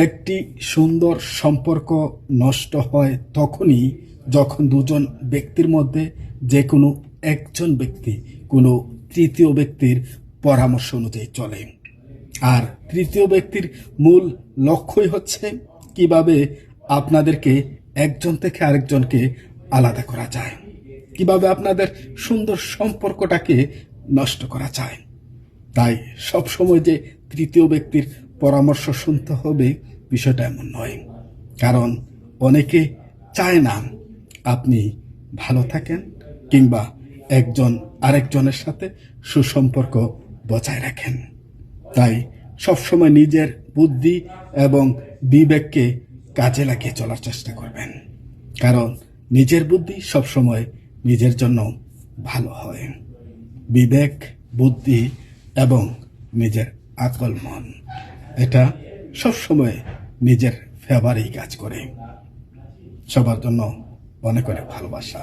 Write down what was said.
একটি সুন্দর সম্পর্ক নষ্ট হয় তখনই যখন দুজন ব্যক্তির মধ্যে যে কোনো একজন ব্যক্তি কোনো তৃতীয় ব্যক্তির পরামর্শ অনুযায়ী চলে। আর তৃতীয় ব্যক্তির মূল লক্ষ্যই হচ্ছে কিভাবে আপনাদেরকে একজন থেকে আরেকজনকে আলাদা করা যায়, কিভাবে আপনাদের সুন্দর সম্পর্কটাকে নষ্ট করা যায়। তাই সবসময় যে তৃতীয় ব্যক্তির পরামর্শ শুনতে হবে বিষয়টা এমন নয়, কারণ অনেকে চায় না আপনি ভালো থাকেন কিংবা একজন আরেকজনের সাথে সুসম্পর্ক বজায় রাখেন। তাই সবসময় নিজের বুদ্ধি এবং বিবেককে কাজে লাগিয়ে চলার চেষ্টা করবেন, কারণ নিজের বুদ্ধি সবসময় নিজের জন্য ভালো হয়। বিবেক, বুদ্ধি এবং নিজের আকল মন, এটা সবসময় নিজের ফেভারেই কাজ করে। সবার জন্য অনেক অনেক ভালোবাসা।